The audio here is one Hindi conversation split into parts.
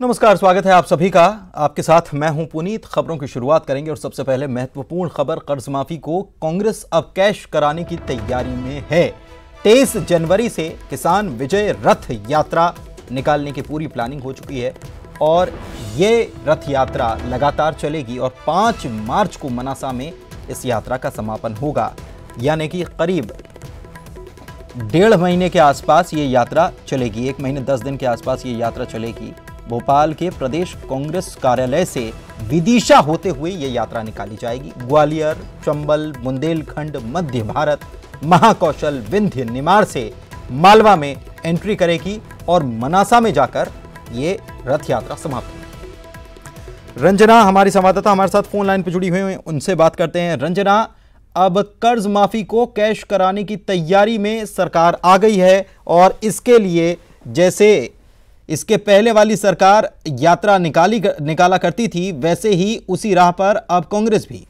नमस्कार, स्वागत है आप सभी का। आपके साथ मैं हूं पुनीत। खबरों की शुरुआत करेंगे और सबसे पहले महत्वपूर्ण खबर, कर्ज माफी को कांग्रेस अब कैश कराने की तैयारी में है। 23 जनवरी से किसान विजय रथ यात्रा निकालने की पूरी प्लानिंग हो चुकी है और ये रथ यात्रा लगातार चलेगी और 5 मार्च को मनासा में इस यात्रा का समापन होगा। यानी कि करीब 1.5 महीने के आसपास ये यात्रा चलेगी। 1 महीने 10 दिन के आसपास ये यात्रा चलेगी। भोपाल के प्रदेश कांग्रेस कार्यालय से विदिशा होते हुए ये यात्रा निकाली जाएगी। ग्वालियर, चंबल, बुंदेलखंड, मध्य भारत, महाकौशल, विंध्य, निमाड़ से मालवा में एंट्री करेगी और मनासा में जाकर ये रथ यात्रा समाप्त होगी। रंजना हमारी संवाददाता हमारे साथ फोन लाइन पर जुड़ी हुई हैं, उनसे बात करते हैं। रंजना, अब कर्ज माफी को कैश कराने की तैयारी में सरकार आ गई है और इसके लिए जैसे इसके पहले वाली सरकार यात्रा निकाला करती थी, वैसे ही उसी राह पर अब कांग्रेस भी।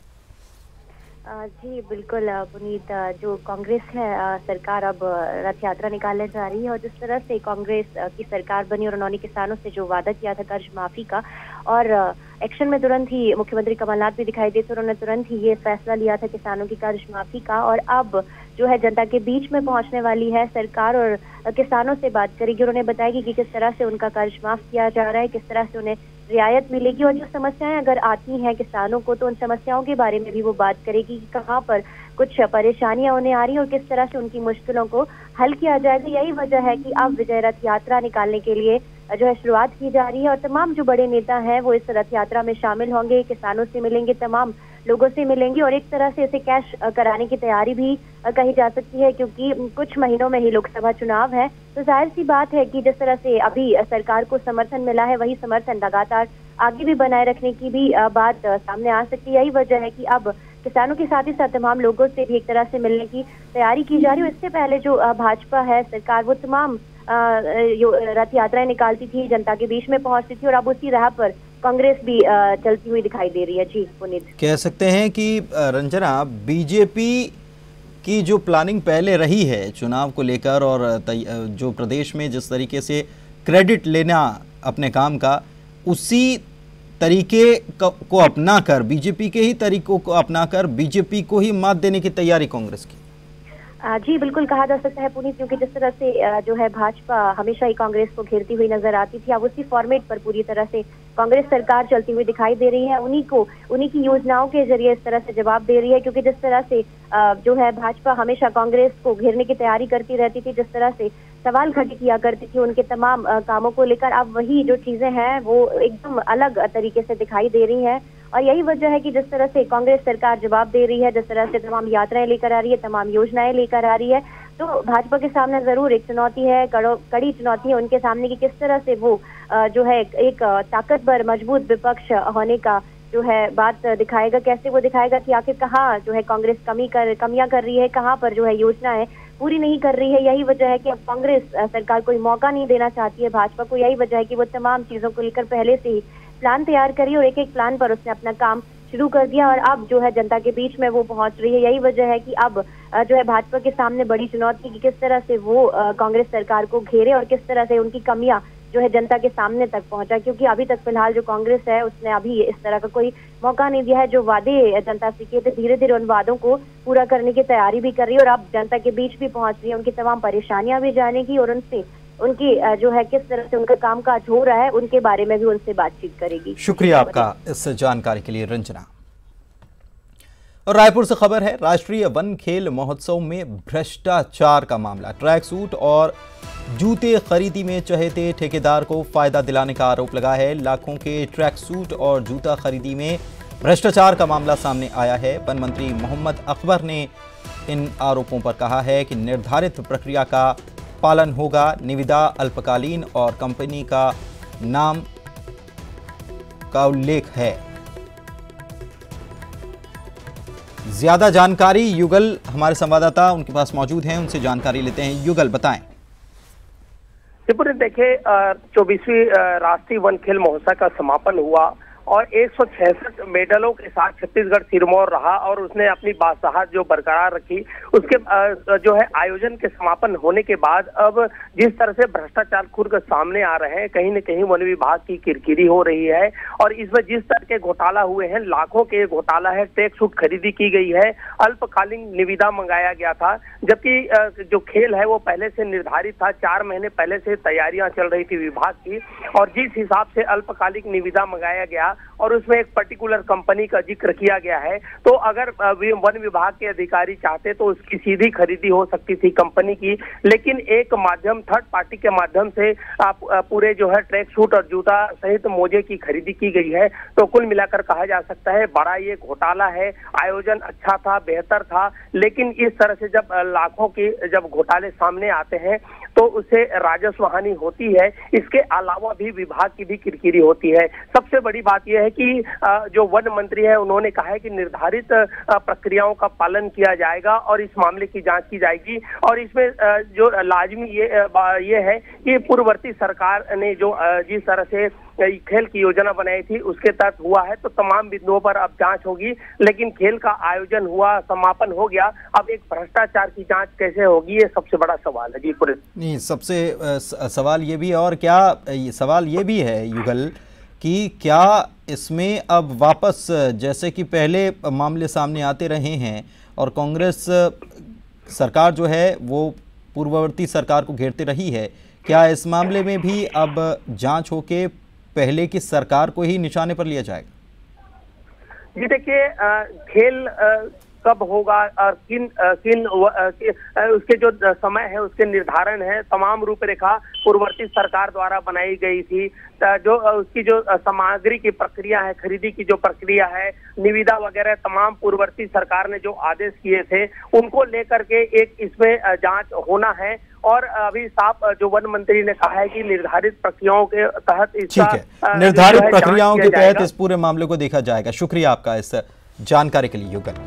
जी बिल्कुल पुनीत, जो कांग्रेस है सरकार अब रथ यात्रा निकालने जा रही है और जिस तरह से कांग्रेस की सरकार बनी और उन्होंने किसानों से जो वादा किया था कर्ज माफी का, और एक्शन में तुरंत ही मुख्यमंत्री कमलनाथ भी दिखाई देते, उन्होंने तुरंत ही ये फैसला लिया था किसानों की कर्ज माफी का। और अब जो है जनता के बीच में पहुंचने वाली है सरकार और किसानों से बात करेगी। उन्होंने बताया कि किस तरह से उनका कर्ज माफ किया जा रहा है, किस तरह से उन्हें रियायत मिलेगी और जो समस्याएं अगर आती हैं किसानों को तो उन समस्याओं के बारे में भी वो बात करेगी कि कहाँ पर कुछ परेशानियां उन्हें आ रही है और किस तरह से उनकी मुश्किलों को हल किया जाएगा। यही वजह है कि अब विजय रथ यात्रा निकालने के लिए जो है शुरुआत की जा रही है और तमाम जो बड़े नेता हैं वो इस रथ यात्रा में शामिल होंगे, किसानों से मिलेंगे, तमाम लोगों से मिलेंगे और एक तरह से इसे कैश कराने की तैयारी भी कही जा सकती है, क्योंकि कुछ महीनों में ही लोकसभा चुनाव है। तो जाहिर सी बात है कि जिस तरह से अभी सरकार को समर्थन मिला है वही समर्थन लगातार आगे भी बनाए रखने की भी बात सामने आ सकती है। यही वजह है कि अब किसानों के साथ ही साथ तमाम लोगों से भी एक तरह से मिलने की तैयारी की जा रही है। इससे पहले जो भाजपा है सरकार, वो तमाम रथ यात्राएं निकालती थी, जनता के बीच में पहुंचती थी और अब उसी राह पर कांग्रेस भी चलती हुई दिखाई दे रही है। जी पुनीत, कह सकते हैं कि रंजना, बीजेपी की जो प्लानिंग पहले रही है चुनाव को लेकर और जो प्रदेश में जिस तरीके से क्रेडिट लेना अपने काम का, उसी तरीके को अपनाकर, बीजेपी के ही तरीकों को अपनाकर बीजेपी को ही मात देने की तैयारी कांग्रेस की। जी बिल्कुल कहा जा सकता है पुनीत, क्योंकि जिस तरह से जो है भाजपा हमेशा ही कांग्रेस को घेरती हुई नजर आती थी, अब उसी फॉर्मेट पर पूरी तरह से कांग्रेस सरकार चलती हुई दिखाई दे रही है। उन्हीं की योजनाओं के जरिए इस तरह से जवाब दे रही है, क्योंकि जिस तरह से जो है भाजपा हमेशा कांग्रेस को घेरने की तैयारी करती रहती थी, जिस तरह से सवाल खड़े किया करती थी उनके तमाम कामों को लेकर, अब वही जो चीजें हैं वो एकदम अलग तरीके से दिखाई दे रही है। और यही वजह है कि जिस तरह से कांग्रेस सरकार जवाब दे रही है, जिस तरह से तमाम यात्राएं लेकर आ रही है, तमाम योजनाएं लेकर आ रही है, तो भाजपा के सामने जरूर एक चुनौती है, कड़ी चुनौती है उनके सामने कि किस तरह से वो जो है एक ताकतवर मजबूत विपक्ष होने का जो है बात दिखाएगा। कैसे वो दिखाएगा कि आखिर कहाँ जो है कांग्रेस कमियां कर रही है, कहाँ पर जो है योजनाएं पूरी नहीं कर रही है। यही वजह है कि अब कांग्रेस सरकार कोई मौका नहीं देना चाहती है भाजपा को। यही वजह है कि वो तमाम चीजों को लेकर पहले से ही प्लान तैयार करी और एक एक प्लान पर उसने अपना काम शुरू कर दिया और अब जो है जनता के बीच में वो पहुंच रही है। यही वजह है कि अब जो है भाजपा के सामने बड़ी चुनौती कि किस तरह से वो कांग्रेस सरकार को घेरे और किस तरह से उनकी कमियां जो है जनता के सामने तक पहुंचा, क्योंकि अभी तक फिलहाल जो कांग्रेस है उसने अभी इस तरह का कोई मौका नहीं दिया है। जो वादे जनता से किए थे, धीरे धीरे उन वादों को पूरा करने की तैयारी भी कर रही है और अब जनता के बीच भी पहुंच रही है, उनकी तमाम परेशानियां भी जानेगी और उनसे उनकी जो है किस तरह से उनका कामकाज हो रहा है उनके बारे में भी उनसे बातचीत करेगी। शुक्रिया आपका इस जानकारी के लिए रंजना। और रायपुर से खबर है, राष्ट्रीय वन खेल महोत्सव में भ्रष्टाचार का मामला। ट्रैक सूट और जूते खरीदी में चहेते ठेकेदार को फायदा दिलाने का आरोप लगा है। लाखों के ट्रैक सूट और जूता खरीदी में भ्रष्टाचार का मामला सामने आया है। वन मंत्री मोहम्मद अकबर ने इन आरोपों पर कहा है कि निर्धारित प्रक्रिया का पालन होगा। निविदा अल्पकालीन और कंपनी का नाम का उल्लेख है। ज्यादा जानकारी युगल हमारे संवाददाता उनके पास मौजूद हैं, उनसे जानकारी लेते हैं। युगल, बताएं। देखिए 24वीं राष्ट्रीय वन खेल महोत्सव का समापन हुआ और 166 मेडलों के साथ छत्तीसगढ़ सिरमौर रहा और उसने अपनी बादशाहत जो बरकरार रखी। उसके जो है आयोजन के समापन होने के बाद अब जिस तरह से भ्रष्टाचार खुद सामने आ रहे हैं, कहीं न कहीं वन विभाग की किरकिरी हो रही है और इसमें जिस तरह के घोटाला हुए हैं, लाखों के घोटाला है। ट्रैक सूट खरीदी की गई है, अल्पकालीन निविदा मंगाया गया था, जबकि जो खेल है वो पहले से निर्धारित था। 4 महीने पहले से तैयारियां चल रही थी विभाग की और जिस हिसाब से अल्पकालिक निविदा मंगाया गया और उसमें एक पर्टिकुलर कंपनी का जिक्र किया गया है, तो अगर वन विभाग के अधिकारी चाहते तो उसकी सीधी खरीदी हो सकती थी कंपनी की, लेकिन एक माध्यम थर्ड पार्टी के माध्यम से पूरे जो है ट्रैक सूट और जूता सहित मोजे की खरीदी की गई है। तो कुल मिलाकर कहा जा सकता है बड़ा ये घोटाला है। आयोजन अच्छा था, बेहतर था, लेकिन इस तरह से जब लाखों के जब घोटाले सामने आते हैं तो उससे राजस्व हानि होती है। इसके अलावा भी विभाग की भी किरकिरी होती है। सबसे बड़ी बात यह है कि जो वन मंत्री है उन्होंने कहा है कि निर्धारित प्रक्रियाओं का पालन किया जाएगा और इस मामले की जांच की जाएगी और इसमें जो लाजमी ये है कि पूर्ववर्ती सरकार ने जो जिस तरह से खेल की योजना बनाई थी उसके तहत हुआ है, तो तमाम बिंदुओं पर अब जांच होगी। लेकिन खेल का आयोजन हुआ, समापन हो गया, अब एक भ्रष्टाचार की जांच कैसे होगी, ये सबसे बड़ा सवाल है जी। पूरे नहीं, सबसे सवाल ये भी है और क्या सवाल ये भी है युगल कि क्या इसमें अब वापस जैसे कि पहले मामले सामने आते रहे हैं और कांग्रेस सरकार जो है वो पूर्ववर्ती सरकार को घेरते रही है, क्या इस मामले में भी अब जांच होके पहले की सरकार को ही निशाने पर लिया जाएगा? जी देखिए, खेल कब होगा और किन उसके जो समय है उसके निर्धारण है, तमाम रूपरेखा पूर्ववर्ती सरकार द्वारा बनाई गई थी। जो उसकी जो सामग्री की प्रक्रिया है, खरीदी की जो प्रक्रिया है, निविदा वगैरह तमाम पूर्ववर्ती सरकार ने जो आदेश किए थे उनको लेकर के एक इसमें जांच होना है और अभी साफ जो वन मंत्री ने कहा है कि निर्धारित प्रक्रियाओं के तहत इसका निर्धारित प्रक्रियाओं के तहत इस पूरे मामले को देखा जाएगा। शुक्रिया आपका इस जानकारी के लिए युगल।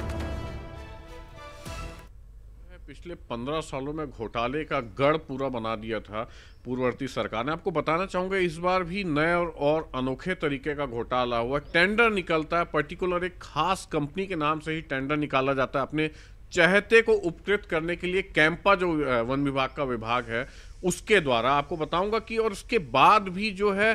पिछले 15 सालों में घोटाले का गढ़ पूरा बना दिया था पूर्ववर्ती सरकार ने। आपको बताना चाहूंगा इस बार भी नए और अनोखे तरीके का घोटाला हुआ। टेंडर निकलता है, पर्टिकुलर एक खास कंपनी के नाम से ही टेंडर निकाला जाता है अपने चहेते को उपकृत करने के लिए। कैंपा जो वन विभाग का विभाग है उसके द्वारा, आपको बताऊंगा कि और उसके बाद भी जो है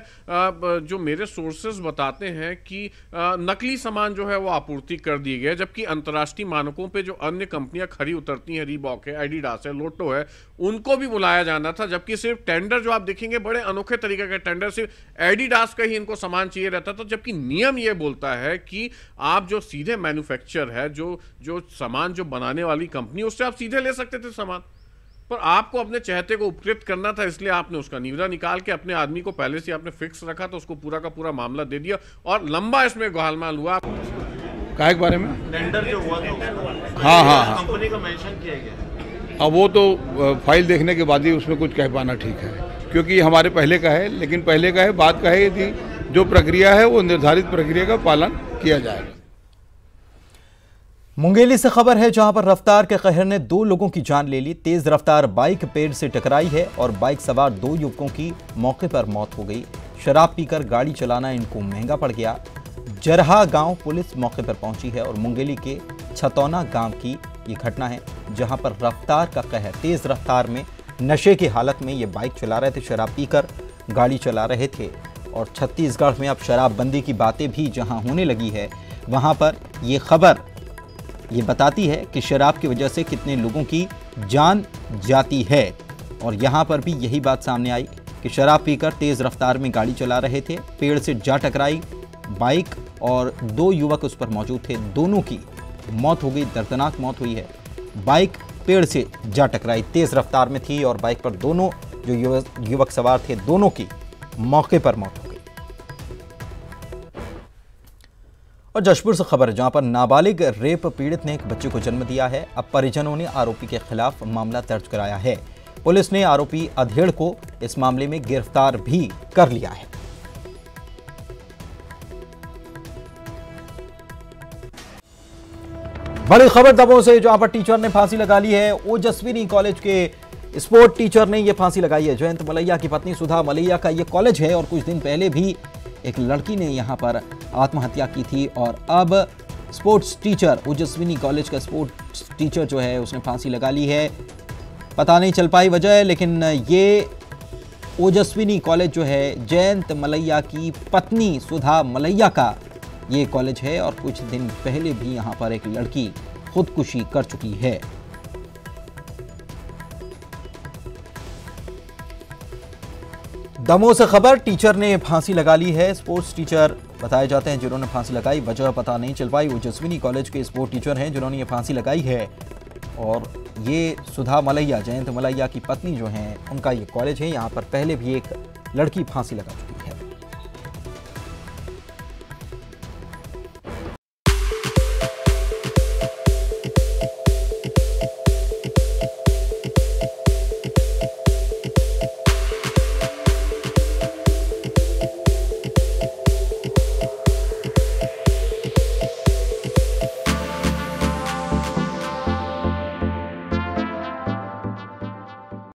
जो मेरे सोर्सेज बताते हैं कि नकली सामान जो है वो आपूर्ति कर दिए गए, जबकि अंतर्राष्ट्रीय मानकों पे जो अन्य कंपनियां खरी उतरती हैं, रीबॉक है, एडिडास है, लोटो है, उनको भी बुलाया जाना था। जबकि सिर्फ टेंडर जो आप देखेंगे बड़े अनोखे तरीके का टेंडर, सिर्फ एडिडास का ही इनको सामान चाहिए रहता था, जबकि नियम ये बोलता है कि आप जो सीधे मैन्युफैक्चर है, जो सामान जो बनाने वाली कंपनी, उससे आप सीधे ले सकते थे सामान, पर आपको अपने चहेते को उपकृत करना था, इसलिए आपने उसका निविदा निकाल के अपने आदमी को पहले से आपने फिक्स रखा, तो उसको पूरा का पूरा मामला दे दिया और लंबा इसमें गोलमाल हुआ। काय के बारे में टेंडर जो हुआ था, हाँ कंपनी का मेंशन किया गया। अब वो तो फाइल देखने के बाद ही उसमें कुछ कह पाना ठीक है, क्योंकि हमारे पहले का है, लेकिन पहले का है, बात का है, यदि जो प्रक्रिया है वो निर्धारित प्रक्रिया का पालन किया जाएगा। मुंगेली से खबर है जहां पर रफ्तार के कहर ने 2 लोगों की जान ले ली। तेज रफ्तार बाइक पेड़ से टकराई है और बाइक सवार 2 युवकों की मौके पर मौत हो गई। शराब पीकर गाड़ी चलाना इनको महंगा पड़ गया। जरहा गांव पुलिस मौके पर पहुंची है और मुंगेली के छतौना गांव की ये घटना है जहां पर रफ्तार का कहर, तेज रफ्तार में नशे की हालत में ये बाइक चला रहे थे, शराब पीकर गाड़ी चला रहे थे। और छत्तीसगढ़ में अब शराबबंदी की बातें भी जहां होने लगी है, वहां पर ये खबर ये बताती है कि शराब की वजह से कितने लोगों की जान जाती है। और यहाँ पर भी यही बात सामने आई कि शराब पीकर तेज़ रफ्तार में गाड़ी चला रहे थे, पेड़ से जा टकराई बाइक और 2 युवक उस पर मौजूद थे, दोनों की मौत हो गई, दर्दनाक मौत हुई है। बाइक पेड़ से जा टकराई, तेज़ रफ्तार में थी और बाइक पर दोनों जो युवक सवार थे, दोनों की मौके पर मौत हो गई। और जशपुर से खबर है जहां पर नाबालिग रेप पीड़ित ने एक बच्चे को जन्म दिया है। अब परिजनों ने आरोपी के खिलाफ मामला दर्ज कराया है। पुलिस ने आरोपी अधेड़ को इस मामले में गिरफ्तार भी कर लिया है। बड़ी खबर दबों से जहां पर टीचर ने फांसी लगा ली है। ओजस्विनी कॉलेज के स्पोर्ट टीचर ने यह फांसी लगाई है। जयंत मलैया की पत्नी सुधा मलैया का यह कॉलेज है और कुछ दिन पहले भी एक लड़की ने यहाँ पर आत्महत्या की थी और अब स्पोर्ट्स टीचर, ओजस्विनी कॉलेज का स्पोर्ट्स टीचर जो है उसने फांसी लगा ली है। पता नहीं चल पाई वजह, लेकिन ये ओजस्विनी कॉलेज जो है जयंत मलैया की पत्नी सुधा मलैया का ये कॉलेज है और कुछ दिन पहले भी यहाँ पर एक लड़की खुदकुशी कर चुकी है। दमोह से खबर, टीचर ने फांसी लगा ली है। स्पोर्ट्स टीचर बताए जाते हैं जिन्होंने फांसी लगाई, वजह पता नहीं चल पाई। ओजस्विनी कॉलेज के स्पोर्ट्स टीचर हैं जिन्होंने ये फांसी लगाई है और ये सुधा मलैया, जयंत मलैया की पत्नी जो हैं, उनका ये कॉलेज है। यहाँ पर पहले भी एक लड़की फांसी लगा चुकी है।